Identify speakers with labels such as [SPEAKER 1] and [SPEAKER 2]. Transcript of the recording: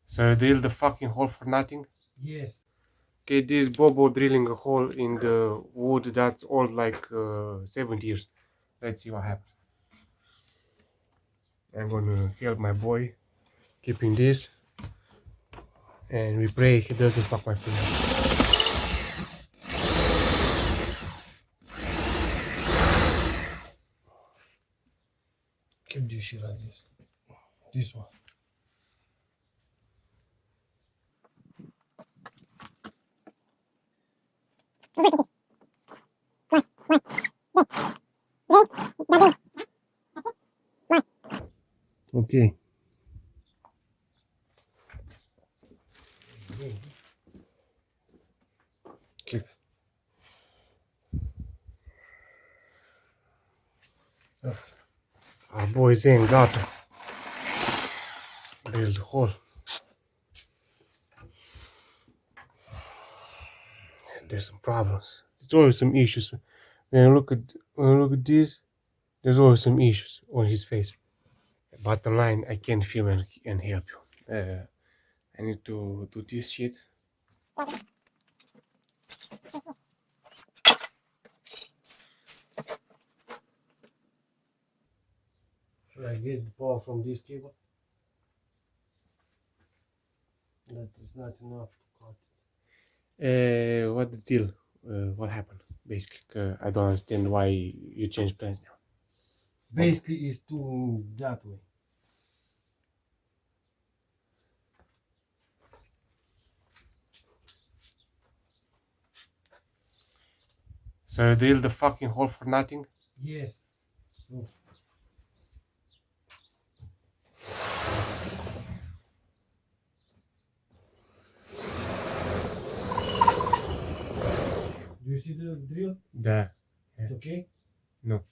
[SPEAKER 1] So you drill the fucking hole for nothing?
[SPEAKER 2] Yes.
[SPEAKER 1] Okay, this Bobo drilling a hole in the wood that's old like 70 years. Let's see what happens. I'm gonna help my boy keeping this, and we pray he doesn't fuck my finger.
[SPEAKER 2] Keep this shit like this. This one.
[SPEAKER 1] Okay.
[SPEAKER 2] Keep.
[SPEAKER 1] Our boy Zane got to drill the hole. There's some problems. There's always some issues. When I look at this, there's always some issues on his face. Bottom line, I can't film and help you. I need to do this shit.
[SPEAKER 2] Should I get the power from this cable? That is not enough to cut it.
[SPEAKER 1] What the deal? What happened? Basically, I don't understand why you changed plans now.
[SPEAKER 2] Basically, it's too that way.
[SPEAKER 1] So you drill the fucking hole for nothing?
[SPEAKER 2] Yes. So, do you see the drill?
[SPEAKER 1] Да.
[SPEAKER 2] It's okay?
[SPEAKER 1] No.